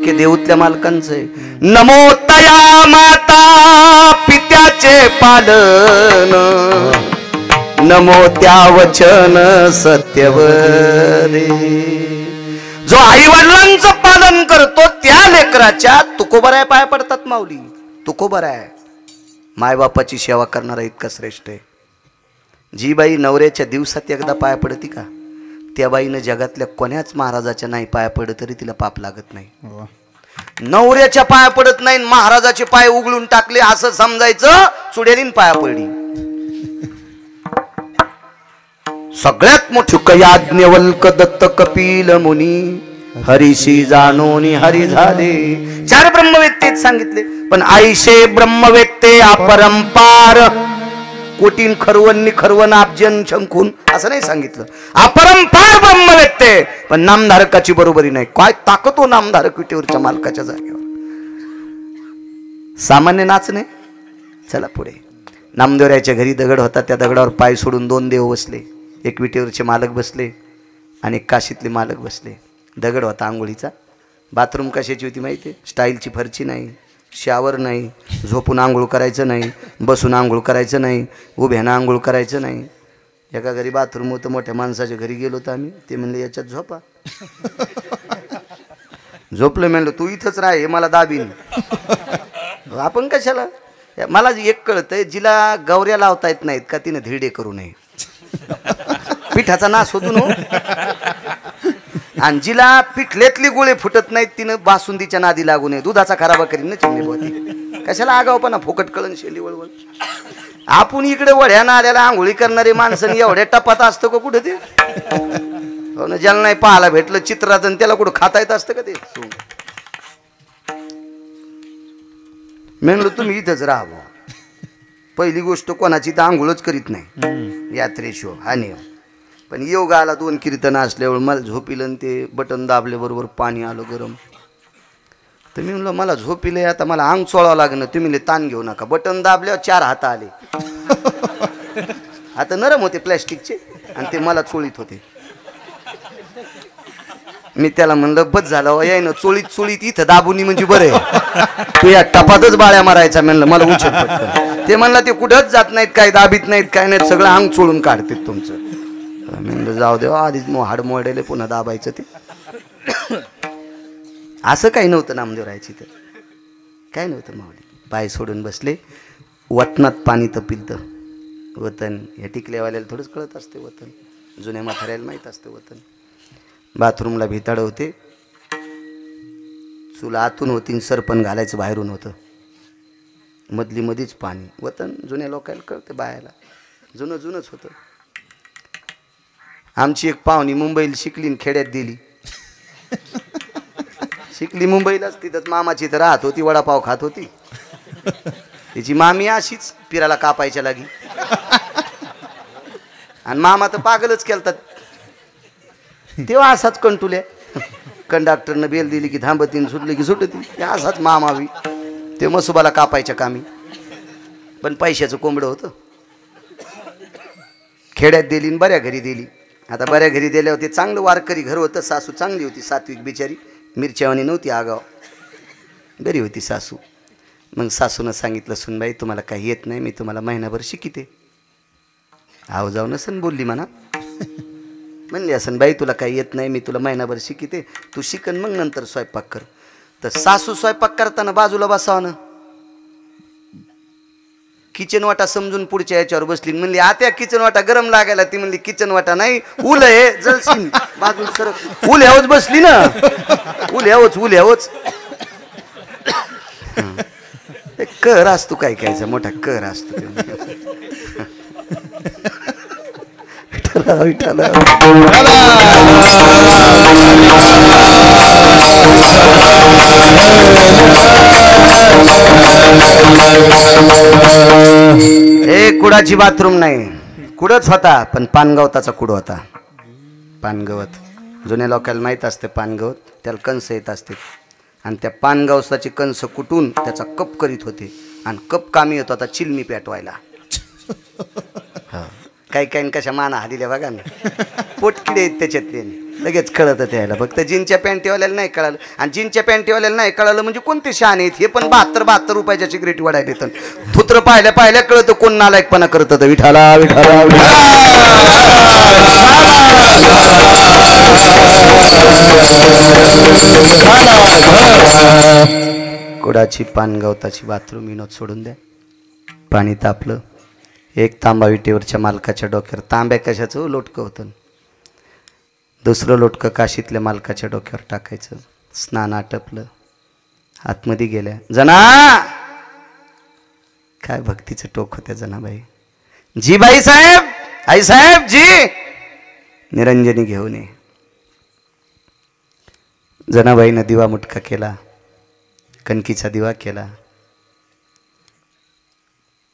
वाक्य देऊतल्या मालकांचं आहे. नमो तया माता पित्याचे पालन, नमो त्या वचन सत्यवरे. जो आई वडिलांचं पालन करतो त्या लेकराच्या तुकोबराय पाय पडतात माऊली. तुकोबराय मायबापाची सेवा करणारा इतका श्रेष्ठ आहे. जी बाई नवऱ्याच्या दिवसात एकदा पाया पडती का, त्या बाईनं जगातल्या कोण्याच महाराजाच्या नाही पाया पडत तरी तिला पाप लागत नाही. नवऱ्याच्या पाया पडत नाही, महाराजाचे पाय उघडून टाकले असं समजायचं चुडेलीन पाया पडली. सगळ्यात मोठी याज्ञवल्क दत्त कपिल मुनी हरीशी जाणोनी हरी झाले. 4 ब्रह्मवेत्तेत सांगितले, पण आईशे ब्रह्मवेत्ते अपरंपार. कोटीन खरवन्नी खरवन आपजन शंकून असं नाही सांगितलं. अपरंपार ब्रह्मवेत्ते, पण नामधारकाची बरोबरी नाही. काय ताकद हो नामधारक विटेवरच्या मालकाच्या जागेवर. सामान्य नाचणे. चला पुढे. नामदेवरायच्या घरी दगड होता, त्या दगडावर पाय सोडून 2 देव बसले. एक विटेवरचे मालक बसले आणि काशीतले मालक बसले. दगड होता आंघोळीचा. बाथरूम कशाची होती माहिती आहे? स्टाईलची फरची नाही, शावर नाही, झोपून आंघोळ करायचं नाही, बसून आंघोळ करायचं नाही, उभ्यानं आंघोळ करायचं नाही. एका घरी बाथरूम होतं, मोठ्या माणसाच्या घरी गेलो होतो आम्ही. ते म्हणले याच्यात झोपा. झोपलं. म्हणलं तू इथंच राह, हे मला दाबीन. आपण कशाला. मला एक कळतंय, जिला गौऱ्या लावता येत नाहीत का तिने धिरडे करू नये. पिठाचा नाश होतो ना. आणि जिला पिठलेतली गोळे फुटत नाहीत तिनं बासुंदीच्या नादी लागू नये. दुधाचा खराबा करीन ना चिमणी बोती. कशाला आगावपणा, फुकट कळण शेली वळवळ. आपण इकडे वड्यानं आल्याला आंघोळी करणारे माणसं एवढ्या टपात असतं का कुठं ते. हो ना, ज्याला नाही पाहायला भेटलं चित्रात आणि त्याला कुठं खाता येत असतं का ते. म्हणलं तुम्ही इथंच राहा. पहिली गोष्ट कोणाची तर आंघोळच करीत नाही यात्रेशो हा नियम. पण योग आला 2 कीर्तन असल्यावर मला झोपिलं ते बटन दाबल्याबरोबर पाणी आलं गरम. तर मी म्हणलं मला झोपिले, आता मला अंग चोळावं लागणं. तुम्ही ताण घेऊ नका. बटन दाबल्यावर 4 हात आले. आता नरम होते प्लॅस्टिकचे आणि ते मला चोळीत होते. मी त्याला म्हणलं बस झालं याय ना, चोळीत चोळीत इथं दाबुनी म्हणजे बरं आहे. तू या टपातच बाळ्या मारायचा. म्हणलं मला उचल पटकन. ते म्हणलं ते कुठंच जात नाहीत, काय दाबीत नाहीत, काय नाहीत, सगळं अंग चोळून काढतात तुमचं. म्हणलं जाऊ देवा, आधीच हाड मोडेले पुन्हा दाबायचं ते. असं काही नव्हतं नामदेवरायची तर काय नव्हतं. माऊली पाय सोडून बसले. वतनात पाणी तपिलतं. वतन या टिकल्यावाल्याला थोडंच कळत असते वतन. जुन्या म्हाताऱ्याला माहीत असतं वतन. बाथरूमला भिताड होते. चुला आतून होती, सरपण घालायचं बाहेरून होतं. मधली मधीच पाणी. वतन जुन्या लोकांना कळतं, बायाला जुनं जुनंच होतं. आमची एक पाहुणी मुंबईला शिकली, खेड्यात दिली. शिकली मुंबईलाच, तिथंच मामाची तर राहत होती, वडापाव खात होती. तिची मामी अशीच पिराला कापायच्या लागी. आणि मामा तर पागलच केलतात. तेव्हा असाच कंटुल्या. कंडक्टरनं बेल दिली की थांबतीन, सुटली की सुटती. असाच मामावी ते मसुबाला कापायच्या कामी. पण पैशाचं कोंबडं होतं. खेड्यात दिली आणि बऱ्या घरी दिली. आता बऱ्या घरी दिल्यावर ते चांगलं वारकरी घर होतं. सासू चांगली होती, सात्विक बिचारी, मिरच्यावानी नव्हती, आगाव बरी होती सासू. मग सासूनं सांगितलं, सुनबाई तुम्हाला काही येत नाही, मी तुम्हाला महिनाभर शिकिते. आव जाऊ नसन बोलली म्हणा. म्हणली असन बाई तुला काही येत नाही, मी तुला महिनाभर शिकिते, तू शिकन मग नंतर स्वयंपाक कर. तर सासू स्वयंपाक करताना बाजूला बसावं ना. किचन वाटा समजून पुढच्या याच्यावर बसली. म्हणली आत्या किचन वाटा गरम लागायला. ती म्हणली किचन वाटा नाही, उल आहे जळशील. बाजूला सरक. उल ह्यावच बसली ना. उल ह्यावच कर असतो काय कायचा मोठा कर असतो. विठाला हे कुडाची बाथरूम नाही, कुडच होता, पण पानगवताचा कुड होता. पानगवत जुन्या लोकांना माहीत असते. पानगवत त्याला कंस येत असते आणि त्या पानगवताची कंस कुटून त्याचा कप करीत होते. आणि कप कामी येत होता चिलमी पेटवायला. काही काही कशा माना हादिल्या बघा ना. पोटकिडे आहेत त्याच्यातले. लगेच कळतं त्याला. फक्त जीनच्या पॅन्टीवाल्याला नाही कळालं, आणि जीनच्या पॅन्टीवाल्याला नाही कळालं म्हणजे कोणते शहाणे आहेत हे. पण 72 रुपयाच्या सिगरेट वाढायला येतं. थुत्र पाहिल्या पाहिल्या कळतं कोण नालायकपणा करतं. विठाला विठाला कुडाची पानगवताची बाथरूम विनोद सोडून द्या. पाणी तापलं. एक तांबा विटेवरच्या मालकाच्या डोक्यावर. तांब्या कशाचं लोटकं होतं. दुसरं लोटकं काशीतल्या मालकाच्या डोक्यावर टाकायचं. स्नान आटपलं. आतमध्ये गेल्या. जना काय भक्तीचं टोक होत्या जनाबाई. जी बाई साहेब, आई साहेब जी, निरंजनी घेऊन ये. जनाबाईनं दिवा मुटका केला. कणकीचा दिवा केला.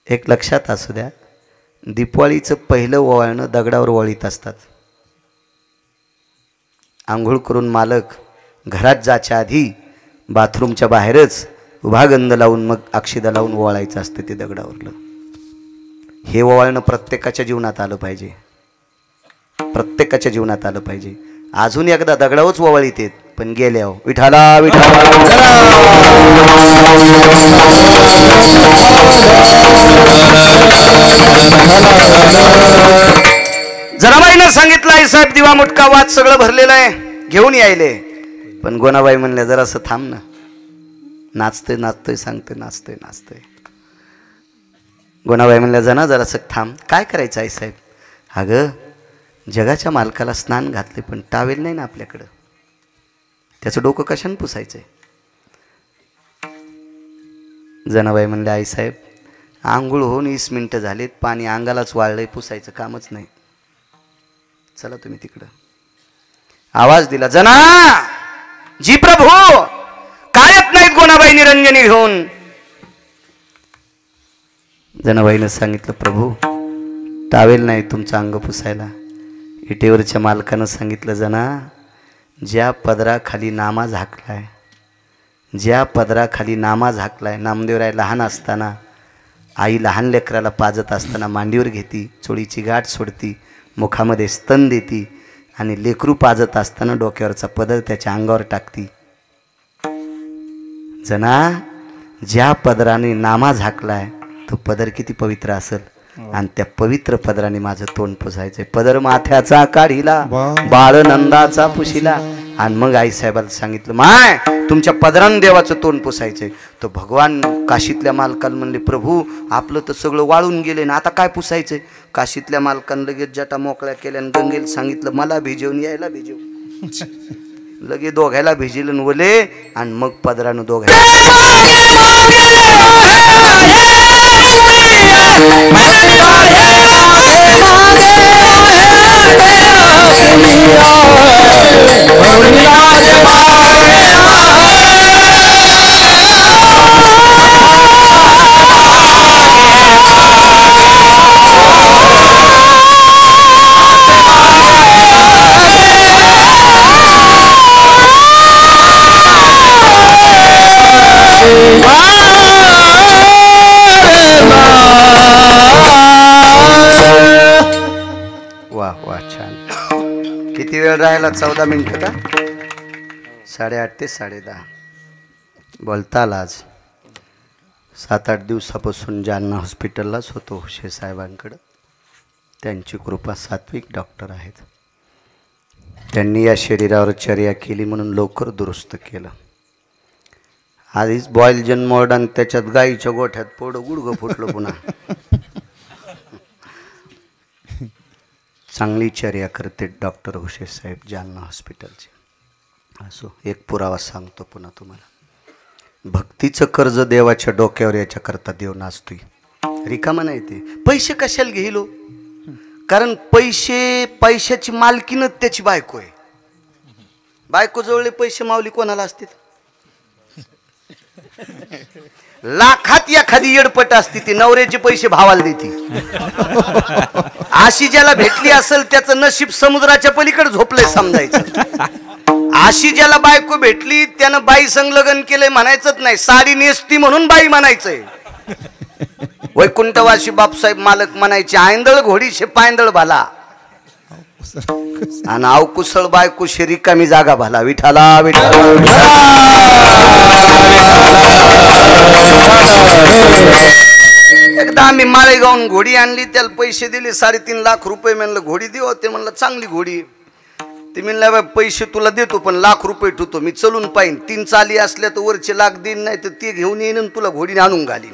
एक लक्षात असू द्या, दिपवाळीचं पहिलं ओवाळणं दगडावर ओवाळीत असतात. आंघोळ करून मालक घरात जायच्या आधी बाथरूमच्या बाहेरच उभा गंध लावून मग अक्षिदा लावून ओवाळायचं असतं ते दगडावरलं. हे ओवाळणं प्रत्येकाच्या जीवनात आलं पाहिजे. प्रत्येकाच्या जीवनात आलं पाहिजे. अजून एकदा दगडावच ओवाळीत येत पण गेल्या विठाला विठाला. जनाबाईनं सांगितलं आई साहेब दिवा मुटका वाद सगळं भरलेलं आहे, घेऊन यायले. पण गोनाबाई म्हणल्या जरासं थांब ना. नाचतोय नाचतोय सांगतोय नाचतोय नाचतोय. गोनाबाई म्हणल्या जना जरासं थांब. काय करायचं आई साहेब. अगं जगाच्या मालकाला स्नान घातले पण टावेल नाही ना आपल्याकडं. त्याचं डोकं कशाने पुसायचंय. जनाबाई म्हणले आई साहेब आंघोळ होऊन 20 मिनिटं झालीत, पाणी अंगालाच वाळलंय, पुसायचं कामच नाही. चला तुम्ही तिकडं. आवाज दिला जना जी प्रभू. काय येत नाहीत गोनाबाई निरंजनी घेऊन. जनाबाईनं सांगितलं प्रभू टावेल नाही तुमचं अंग पुसायला. इटेवरच्या मालकानं सांगितलं जना ज्या पदराखाली नामा झाकलाय, ज्या पदराखाली नामा झाकलाय. नामदेवराय लहान असताना आई लहान लेकराला पाजत असताना मांडीवर घेती, चोळीची गाठ सोडती, मुखामध्ये स्तन देती आणि लेकरू पाजत असताना डोक्यावरचा पदर त्याच्या अंगावर टाकती. जना ज्या पदराने नामा झाकलाय तो पदर किती पवित्र असेल, आणि त्या पवित्र पदराने माझं तोंड पुसायचंय. पदर माथ्याचा काढिला, बाळ नंदाचा पुशिला. आणि मग आई साहेबाला सांगितलं माय तुमच्या पदरानं देवाचं तोंड पुसायचंय. तो भगवान काशीतल्या मालकाला म्हणले प्रभू आपलं तर सगळं वाळून गेले ना, आता काय पुसायचंय. काशीतल्या मालकानं लगेच जटा मोकळ्या केल्या आणि गंगेला सांगितलं मला भिजवून यायला भिजव. लगे दोघायला भिजलं ओले आणि मग पदरानं दोघायला. किती वेळ राहिला. 14 मिनिटं का. 8:30 ते 10:30 बोलता आला. आज 7-8 दिवसापासून जालना हॉस्पिटललाच होतो हुशे साहेबांकडं. त्यांची कृपा सात्विक डॉक्टर आहेत. त्यांनी या शरीरावर चर्या केली म्हणून लवकर दुरुस्त केलं. आधीच बॉईल जन्मोड आणि त्याच्यात गाईच्या गोठ्यात पोडं गुडगं फुटलं पुन्हा. चांगली चर्या करते डॉक्टर हुशे साहेब जालना हॉस्पिटलचे. असो एक पुरावा सांगतो पुन्हा तुम्हाला. भक्तीचं कर्ज देवाच्या डोक्यावर याच्याकरता देव नाचतोय. रिकामा नाही ते. पैसे कशाला घेलो. कारण पैशाची मालकीनच त्याची बायको आहे. बायको जवळ पैसे माऊली कोणाला असतील. लाखात एखादी येडपट असती ती नवऱ्याचे पैसे भावाला देती. अशी ज्याला भेटली असेल त्याचं नशीब समुद्राच्या पलीकडे झोपलंय समजायचं. अशी ज्याला बायको भेटली त्यानं बाई संग लग्न केलंय म्हणायचंच नाही. साडी नेसती म्हणून बाई म्हणायचंय. वैकुंठवासी बापसाहेब मालक म्हणायचे आयंदळ घोडीशे पायंदळ भाला. आणि अवकुशळ बायको रिकामी जागा भला विठाला विठाला एकदा आम्ही माळेगावून घोडी आणली, त्याला पैसे दिले 3.5 लाख रुपये. म्हणलं घोडी देऊ, ते म्हणलं चांगली घोडी. ते म्हणलं पैसे तुला देतो पण लाख रुपये ठेवतो, मी चलून पाहिन. 3 चाली असल्या तर वरचे लाख देईन, नाही तर ते घेऊन येईन तुला घोडीने आणून घालीन.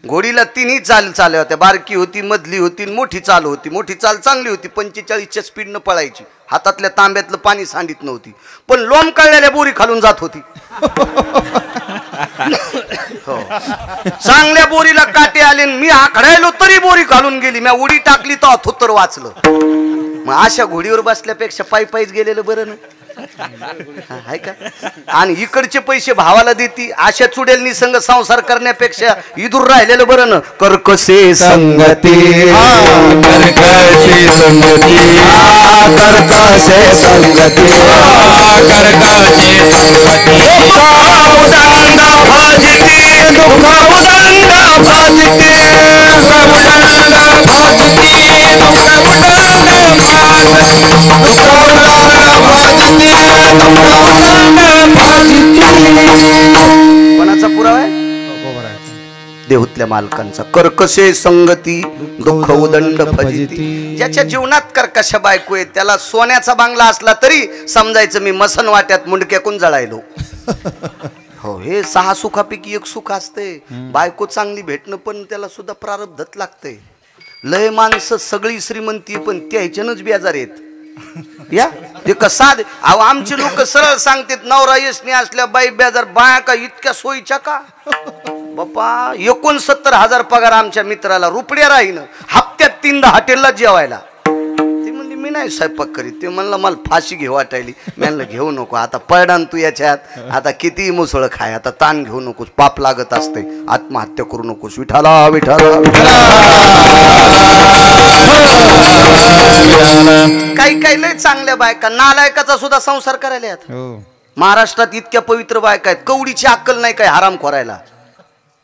घोडीला 3ही चाल्या होत्या, बारकी होती, मधली होती, मोठी चाल होती. मोठी चाल चांगली होती, 45च्या स्पीडनं पळायची, हातातल्या तांब्यातलं पाणी सांडित नव्हती, पण लोम कळलेल्या बोरी खालून जात होती. हो, चांगल्या बोरीला काटे आले, मी आखडायलो तरी बोरी घालून गेली. मी उडी टाकली तर थोतर वाचलं. मग अशा घोडीवर बसल्यापेक्षा पायी पायीच गेलेलं बरं ना, आहे का? आणि इकडचे पैसे भावाला देती, अशा चुडेलनी संग संसार करण्यापेक्षा इदूर राहिलेलं बरं ना. कर्कशे संगती कर्कशे संगती कर्कशे संगती कर्कशे संगती उदंड भाजती दुःख उदंड भाजती कोणाचा पुरावा आहे? देहुतल्या मालकांचा. कर्कशे संगती दुःख उदंड भजिती. ज्याच्या जीवनात कर्कश बायको आहे त्याला सोन्याचा बांगला असला तरी समजायचं मी मसन वाट्यात मुंडक्याकून जळायलो. हो, हे 6 सुखापैकी 1 सुख असते. बायको चांगली भेटणं पण त्याला सुद्धा प्रारब्धत लागतंय. लय माणसं सगळी श्रीमंती पण त्याच्यानंच बेजार आहेत. या ते कसा अहो, आमचे लोक सरळ सांगतात नवरा यशनी असल्या बाई बेजार. बाया का इतक्या सोयीच्या का बाप्पा? 69,000 पगार आमच्या मित्राला, रुपड्या राहीन हप्त्यात 3दा हॉटेलला जेवायला. ती म्हणली मी नाही स्वयंपाक करीत. ते म्हणलं मला फाशी घेऊ वाटायली. म्हणलं घेऊ नको, आता पडणार तू याच्यात, आता किती मुसळ खाय, आता ताण घेऊ नकोस, पाप लागत असते, आत्महत्या करू नकोस. विठाला विठाला. काही काही लय चांगल्या बायका नालायकाचा सुद्धा संसार करायला आहेत. महाराष्ट्रात इतक्या पवित्र बायका आहेत, कवडीची अक्कल नाही काय हराम खोरायला,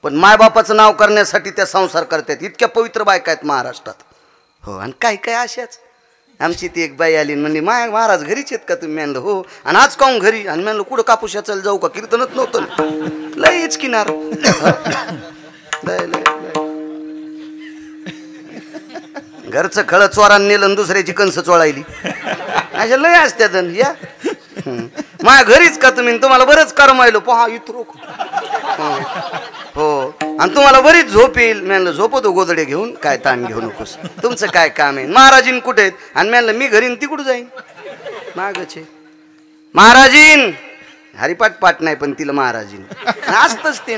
पण मायबापाचं नाव करण्यासाठी त्या संसार करतात. इतक्या पवित्र बायका आहेत महाराष्ट्रात. हो, आणि काही काही अशाच. आमची ती एक बाई आली, म्हणली महाराज घरीच आहेत का तुम्ही? म्हणलं हो. आणि आज काऊन घरी? आणि म्हणलं कुठं कापूस याचायला जाऊ का? कीर्तनच नव्हतं. लयच किनार घरचं खळ चोरान नेलं, दुसऱ्याची कंस चोळायली, अशा लय असत्यात. या माझ्या घरीच का तुम्ही? तुम्हाला बरंच करमायलो पहा इथरो. हो, आणि तुम्हाला बरीच झोप येईल. म्हणलं झोपतो गोदडे घेऊन, काय ताण घेऊ नकोस, तुमचं काय काम आहे? महाराजीन कुठे आहेत? आणि म्हणलं मी घरीन, ती कुठं जाईन? मागचे महाराजीन हरिपाठ पाठ नाही पण तिला महाराजीन असतच. ते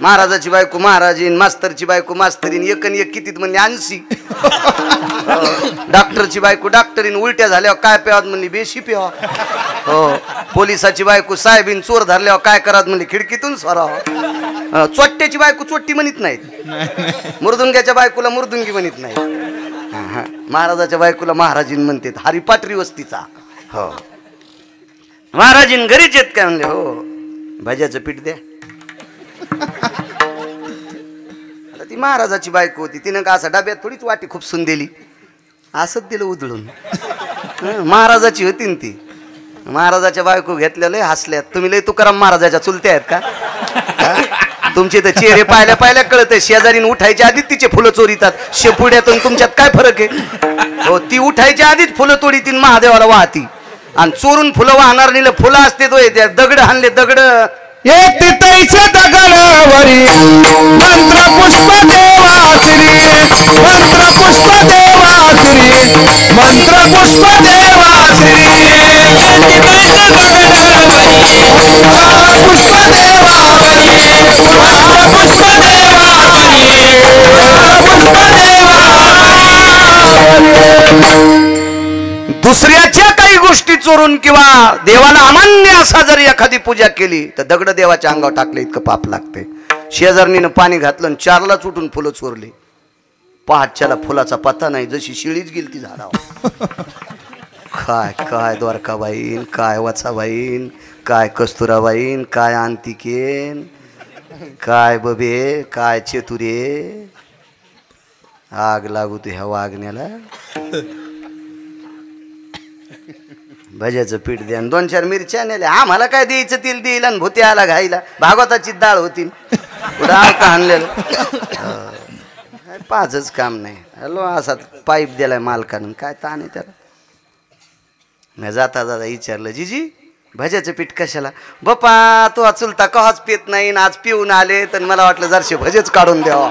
महाराजाची बायको महाराजीन, मास्तरची बायको मास्तरीन, एकन एक कितीत म्हणजे 80. डॉक्टरची बायको डॉक्टरीन, उलट्या झाल्यावर काय प्यावात म्हणली बेशी प्यावा. हो, पोलिसाची बायको साहेबीन, चोर धरल्यावर काय करावं म्हणली खिडकीतून सोरावं. चोट्ट्याची बायको चोट्टी म्हणत नाहीत, मुर्दुंग्याच्या बायकोला मुर्दुंगी म्हणत नाही. महाराजाच्या बायकोला महाराजीन म्हणतात, हरिपाठ वस्तीचा. हो, महाराजीन घरीच येत काय? म्हणले हो. भाज्याचं पीठ द्या. आता ती महाराजाची बायको होती, तिनं का असं डब्यात थोडीच वाटी खूप सुन दिली, असंच दिलं उधळून. महाराजाची होती ना ती. महाराजाच्या बायको घेतलेलं हसल्यात. तुम्ही लय तुकाराम महाराजाच्या चुलत्या आहेत का? तुमचे तर चेहरे पाहिल्या पाहिल्या कळत आहे. शेजारीन उठायच्या आधीच तिचे फुलं चोरीतात. शेपुड्यातून तुमच्यात काय फरक आहे? हो, ती उठायच्या आधीच फुलं तोडीतीन, महादेवाला वाहती, आणि चोरून फुलं वाहणार नेलं. फुलं असते तो त्या दगड हाणले, दगड तैसे दगडावरी मंत्र पुष्प देवाश्री, मंत्र पुष्प देवाश्री, मंत्र पुष्प देवाश्री. पुष्प देवावरी, पुष्प देवावरी, पुष्प देवावरी. दुसऱ्याच्या काही गोष्टी चोरून किंवा देवाला अमान्य असा जर एखादी पूजा केली तर दगड देवाच्या अंगावर टाकले इतकं पाप लागते. शेजारणीनं पाणी घातलं आणि 4लाच उठून फुलं चोरली. पहाटच्याला फुलाचा पत्ता नाही, जशी शिळीच गेली ती झाडावर. काय काय द्वारकाबाईन, काय वचाबाईन, काय कस्तुराबाईन, काय अंतिकेन, काय बबे, काय चेतुरे. आग लागू तू ह्या वागण्याला. भज्याचं पीठ द्या आणि 2-4 मिरच्या नेल्या. आम्हाला काय द्यायचं तिला देईल आणि भूती आला घाईला. भागवताची डाळ होती डाळ का आणलेलं. पाचच काम नाही. हॅलो असा पाईप दिलाय मालकानं काय ताण आहे त्याला. मी जाता जाता विचारलं जिजी भज्याचं पीठ कशाला. बाप्पा तू चुलता कवाच पित नाही आज पिऊन आले तर मला वाटलं जरशे भजेच काढून द्यावा.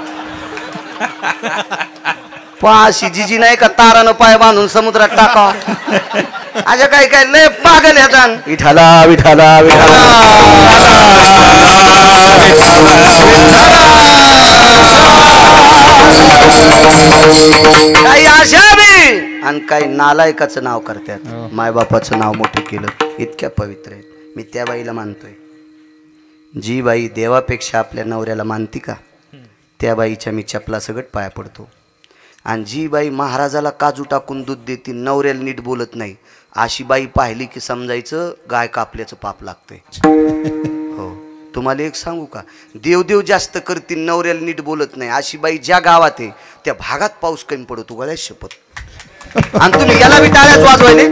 पाशी जिजी नाही का तारानं पाय बांधून समुद्रात टाकावा. अशा काही काय लय पागल येतात. विठाला विठाला विठाला काही आशा बी आणि काही नालायकाचं नाव करतात. मायबापाचं नाव मोठं केलं. इतक्या पवित्र आहेत. मी त्या बाईला मानतोय. जी बाई देवापेक्षा आपल्या नवऱ्याला मानती का त्या बाईच्या मी चपला सगट पाया पडतो. आणि जी बाई महाराजाला काजू टाकून दूध देते नवऱ्याला नीट बोलत नाही अशी बाई पाहिली की समजायचं गाय कापल्याचं पाप लागतंय. हो तुम्हाला एक सांगू का देवदेव जास्त करतील नवऱ्याला नीट बोलत नाही अशी बाई ज्या गावात आहे त्या भागात पाऊस कमी पडतो. गळ्यात शपथ. आणि तुम्ही याला बी टाळ्याच वाजवायले.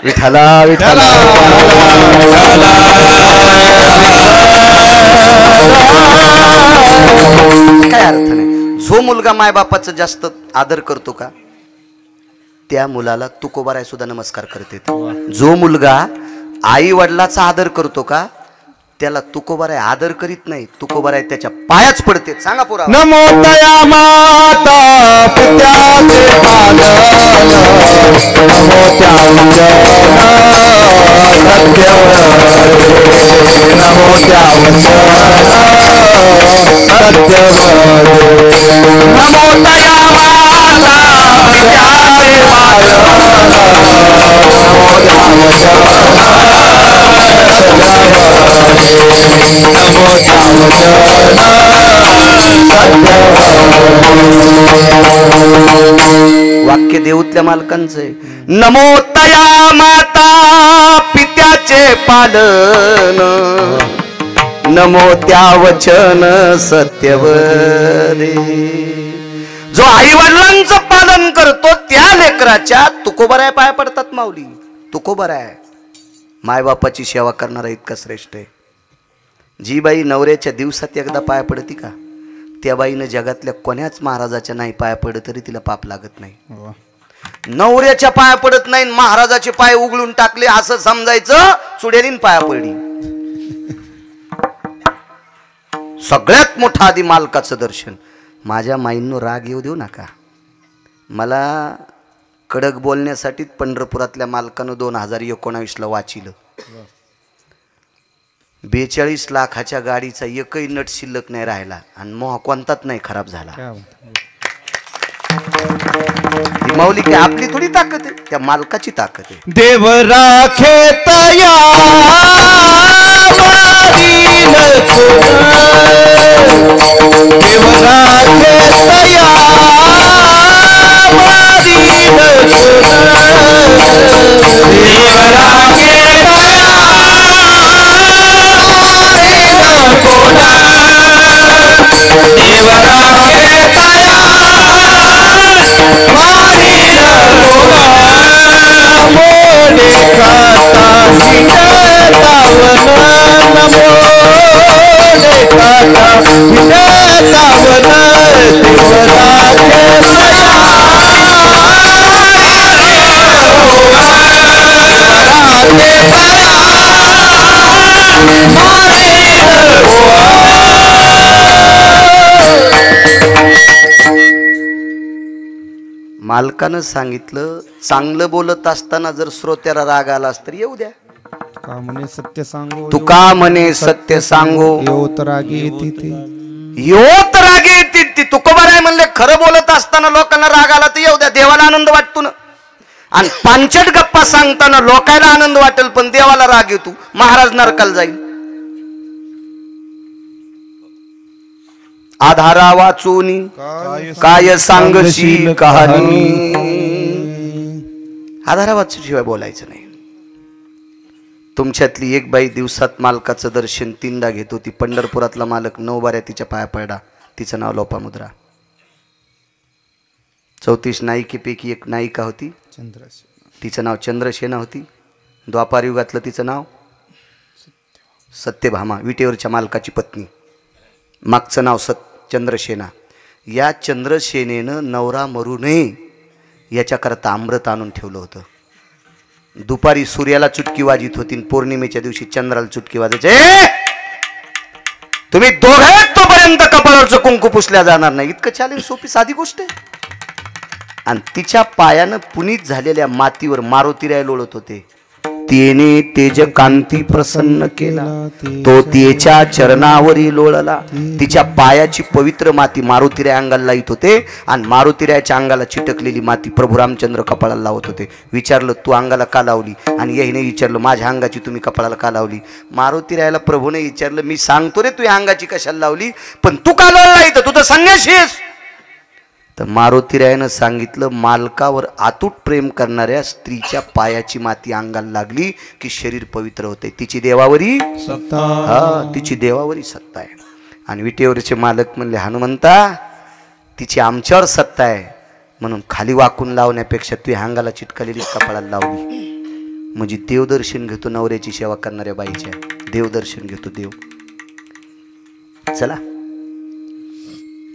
विठाला विठाला काय अर्थ नाही. जो मुलगा मायबापाचं जास्त आदर करतो का त्या मुलाला तुकोबाराय सुद्धा नमस्कार करते. जो मुलगा आई वडिलाचा आदर करतो का त्याला तुकोबाराय आदर करीत नाही तुकोबाराय त्याच्या पायाच पडते. सांगा पुरा. नमो तया माता पित्याचे पालन नमो त्या नमो त्या सत्यवदे नमो तया माता पित्याचे पालन नमो वाक्य देऊतल्या मालकांचं आहे. नमो तया माता पित्याचे पालन नमो त्या वचन सत्यवदे. जो आई वडिलांचं पालन करतो त्या लेकराच्या तुकोबराय पाया पडतात माऊली. तुकोबराय मायबापाची सेवा करणारा इतका श्रेष्ठ आहे. जी बाई नवऱ्याच्या दिवसात एकदा पाया पडती का त्या बाईनं जगातल्या कोण्याच महाराजाच्या नाही पाया पडत तरी तिला पाप लागत नाही. नवऱ्याच्या पाया पडत नाही महाराजाचे पाय उघडून टाकले असं समजायचं चुडेलीन पाया पडली. सगळ्यात मोठं आधी मालकाचं दर्शन. माझ्या माईंनो राग येऊ देऊ नका. मला कडक बोलण्यासाठीच पंढरपुरातल्या मालकानं 2019ला वाचिलं. 42 लाखाच्या गाडीचा एकही नट शिल्लक नाही राहिला आणि मोह कोणताच नाही खराब झाला. माऊली की आपली थोडी ताकद आहे त्या मालकाची ताकद आहे. देव राखे तया देव राखे तया मालकानं सांगितलं चांगलं बोलत असताना जर श्रोत्याला राग आलास तर येऊ द्या. का म्हणे सत्य सांगो तुका म्हणे सत्य सांगो योत रागी येते ते योत रागे येते ती. तुकोबाराय म्हणले खरं बोलत असताना लोकांना राग आला तर येऊ द्या. देवाला आनंद वाटतो ना. आणि पांचट गप्पा सांगताना लोकांना आनंद वाटेल पण देवाला राग येतो. महाराज नरकाला जाईल. आधारा वाचूनी काय सांगशील कहाणी. आधारा वाचूशिवाय बोलायचं नाही. तुमच्यातली एक बाई दिवसात मालकाचं दर्शन 3दा घेत होती. पंढरपुरातला मालक 9 बाऱ्या तिच्या पाया पडला. तिचं नाव लोपामुद्रा. 34 नायिकेपैकी एक नायिका होती. तिचं नाव चंद्रसेना होती. द्वापार युगातलं तिचं नाव सत्यभामा, विटेवरच्या मालकाची पत्नी. मागचं नाव चंद्रसेना. या चंद्रसेनेनं नवरा मरू नये याच्याकरता अमृत आणून ठेवलं होतं. दुपारी सूर्याला चुटकी वाजित होती, पौर्णिमेच्या दिवशी चंद्राला चुटकी वाजायचे. तुम्ही दोघे तोपर्यंत कपाळावरचं कुंकू पुसल्या जाणार नाही. इतकं चॅलेंज, सोपी साधी गोष्ट आहे. आणि तिच्या पायानं पुनीत झालेल्या मातीवर मारुतीराय लोळत होते. तेने तेज कांती प्रसन्न केला, तो तिच्या चरणावरी लोळला. तिच्या पायाची पवित्र माती मारुतीराय अंगाला लावत होते आणि मारुतीरायाच्या अंगाला चिटकलेली माती प्रभू रामचंद्र कपाळाला लावत होते. विचारलं तू अंगाला का लावली? आणि याने विचारलं माझ्या अंगाची तुम्ही कपाळाला का लावली? मारुतीरायाला प्रभूने विचारलं मी सांगतो रे तू अंगाची कशाला लावली, पण तू का लावला इथं? तू तर संन्यासी आहेस. तर मारुतीरायानं सांगितलं मालकावर अतूट प्रेम करणाऱ्या स्त्रीच्या पायाची माती अंगाला लागली की शरीर पवित्र होते. तिची देवावरी सत्ता. हा, तिची देवावरी सत्ता आहे. आणि विटेवरचे मालक म्हणले हनुमंता तिची आमच्यावर सत्ता आहे म्हणून खाली वाकून लावण्यापेक्षा तू अंगाला चिटकलेली कपाळाला लावली म्हणजे देवदर्शन घेतो. नवऱ्याची सेवा करणाऱ्या बाईच्या देवदर्शन घेतो देव. चला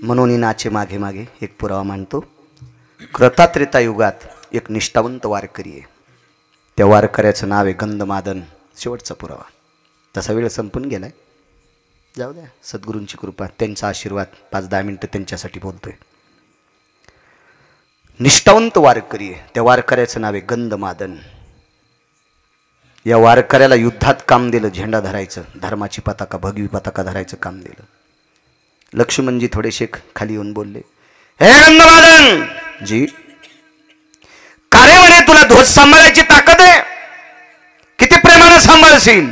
म्हणून नाचे मागे मागे एक पुरावा मांडतो. कृतात्रेता युगात एक निष्ठावंत वारकरी आहे. त्या वारकऱ्याचं नाव आहे गंधमादन. शेवटचा पुरावा. तसा वेळ संपून गेलाय, जाऊ द्या. सद्गुरूंची कृपा, त्यांचा आशीर्वाद. 5-10 मिनिटं त्यांच्यासाठी बोलतोय. निष्ठावंत वारकरी आहे. त्या वारकऱ्याचं नाव आहे गंधमादन. या वारकऱ्याला युद्धात काम दिलं, झेंडा धरायचं, धर्माची पताका, भगवी पताका धरायचं काम दिलं. लक्ष्मणजी थोडेसे खाली येऊन बोलले, हे गंधमादन जी, का रे म्हणे तुला ध्वज सांभाळायची ताकद आहे? किती प्रेमानं सांभाळशील?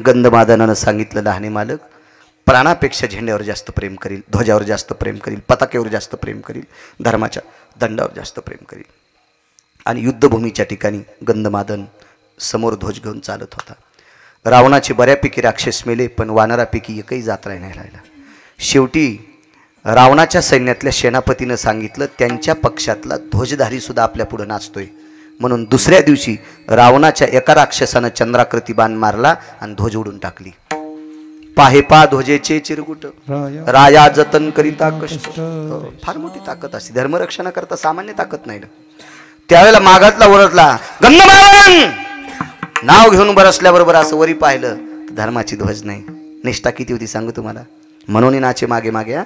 गंधमादनानं सांगितलं लहाने मालक, प्राणापेक्षा झेंड्यावर जास्त प्रेम करील, ध्वजावर जास्त प्रेम करील, पताकेवर जास्त प्रेम करील, धर्माच्या दंडावर जास्त प्रेम करील. आणि युद्धभूमीच्या ठिकाणी गंधमादन समोर ध्वज घेऊन चालत होता. रावणाचे बऱ्यापैकी राक्षस मेले, पण वानरापैकी एकही जात नाही राहिला. शेवटी रावणाच्या सैन्यातल्या सेनापतीनं सांगितलं त्यांच्या पक्षातला ध्वजधारी सुद्धा आपल्या पुढे नाचतोय. म्हणून दुसऱ्या दिवशी रावणाच्या एका राक्षसानं चंद्राकृती बाण मारला आणि ध्वज उडून टाकली. पाहे पा ध्वजेचे चिरकुट, राया जतन करिता कष्ट. फार मोठी ताकद असते. धर्मरक्षणाकरता सामान्य ताकद नाही. त्यावेळेला मागातला ओरडला, गंधमादन! नाव घेऊन बरसल्याबरोबर असं वरी पाहिलं तर धर्माची ध्वज नाही. निष्ठा किती होती सांगू तुम्हाला. म्हणून नाचे मागे मागे.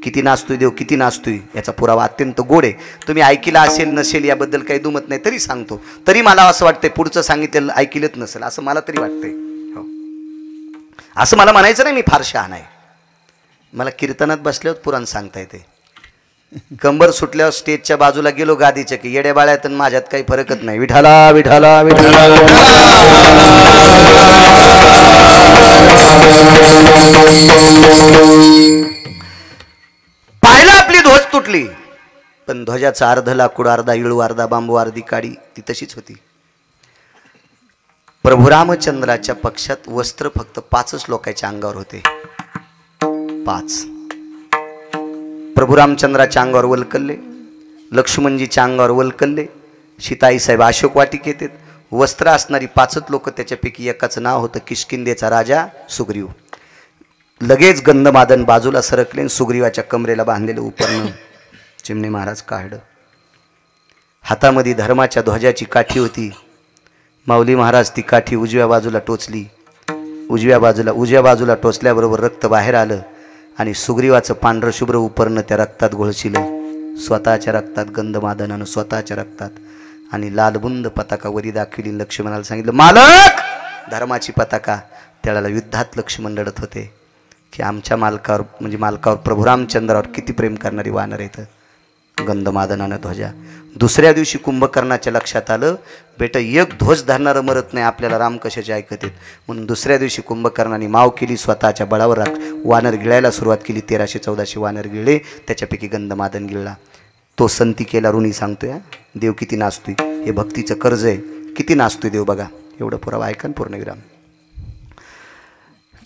किती नाचतोय देव, किती नाचतोय याचा पुरावा अत्यंत गोड आहे. तुम्ही ऐकिला असेल नसेल याबद्दल काही दुमत नाही, तरी सांगतो. तरी मला असं वाटतंय पुढचं सांगितलेलं ऐकिलंच नसेल असं मला तरी वाटतंय. हो, असं मला म्हणायचं नाही मी फार शहाणा आहे. मला कीर्तनात बसल्यावर पुराण सांगता येते. कंबर सुटल्यावर स्टेजच्या बाजूला गेलो गादीच्या की येड्या बाळ्यात माझ्यात काही फरकच नाही. विठाला विठाला विठाला. पाहिलं आपली ध्वज तुटली, पण ध्वजाचा अर्ध लाकूड, अर्धा इळू, अर्धा बांबू, अर्धी काडी ती तशीच होती. प्रभू रामचंद्राच्या पक्षात वस्त्र फक्त 5च लोकांच्या अंगावर होते. 5. प्रभू रामचंद्राच्या अंगावर वलकल्ले, लक्ष्मणजीच्या अंगावर वलकल्ले, सीताई साहेब अशोक वाटिक येतात. वस्त्र असणारी 5च लोक, त्याच्यापैकी एकाचं नाव होतं किष्किंधेचा राजा सुग्रीव. लगेच गंधमादन बाजूला सरकले, सुग्रीवाच्या कमरेला बांधलेलं उपरणं चिमणे महाराज काढलं. हातामध्ये धर्माच्या ध्वजाची काठी होती. माऊली महाराज ती काठी उजव्या बाजूला टोचली. उजव्या बाजूला टोचल्याबरोबर रक्त बाहेर आलं आणि सुग्रीवाचं पांढरं शुभ्र उपरणं त्या रक्तात घोळशिलं. स्वतःच्या रक्तात, गंधमादनानं स्वतःच्या रक्तात. आणि लालबुंद पताका वरी दाखविली. लक्ष्मणाला सांगितलं, मालक धर्माची पताका. त्याला युद्धात लक्ष्मण लढत होते की आमच्या मालकावर, म्हणजे मालकावर, प्रभू रामचंद्रावर किती प्रेम करणारी वानर येतं. गंधमादनानं ध्वजा. दुसऱ्या दिवशी कुंभकर्णाच्या लक्षात आलं, बेटा एक ध्वज धरणारं मरत नाही, आपल्याला राम कशाचे ऐकत आहेत. म्हणून दुसऱ्या दिवशी कुंभकर्णाने माव केली, स्वतःच्या बळावर वानर गिळायला सुरुवात केली. 1314 वानर गिळले, त्याच्यापैकी गंधमादन गिळला. तो संती केला ऋणी सांगतोय. देव किती नाचतोय, हे भक्तीचं कर्ज आहे. किती नाचतोय देव बघा. एवढं पुरावा ऐका पूर्णविराम.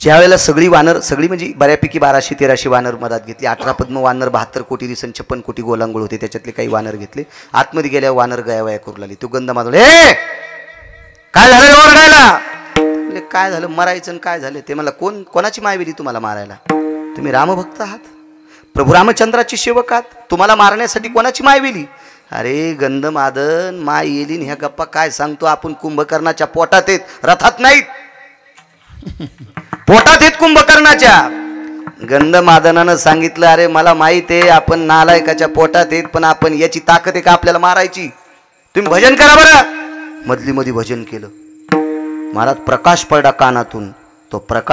ज्यावेळेला सगळी वानर, सगळी म्हणजे बऱ्यापैकी 1200-1300 वानर मधात घेतली. 18 पद्म वानर, 72 कोटी दिसन 56 कोटी गोलांगोळ होते, त्याच्यातले काही वानर घेतले. आतमध्ये गेल्या वानर गयावया करू लागले. तो गंधमादन, ए काय झालं रे ओरडायला? म्हणजे काय झालं, मरायचं आणि काय झालं ते? मला कोणाची मायवेली तुम्हाला मारायला? तुम्ही रामभक्त आहात, प्रभू रामचंद्राचे सेवक आहात, तुम्हाला मारण्यासाठी कोणाची मायवेली? अरे गंधमादन, माय येलीन ह्या गप्पा काय सांगतो आपण? कुंभकर्णाच्या पोटात आहेत, रथात नाहीत. पोटात आहेत कुंभकर्णाच्या. गंधमादनानं सांगितलं, अरे मला माहित आहे आपण नालायकाच्या पोटात आहेत, पण आपण याची ताकद आहे का आपल्याला मारायची? तुम्ही भजन करा बरं. मधली मध्ये भजन केलं. महाराज प्रकाश पडला कानातून. तो प्रकाश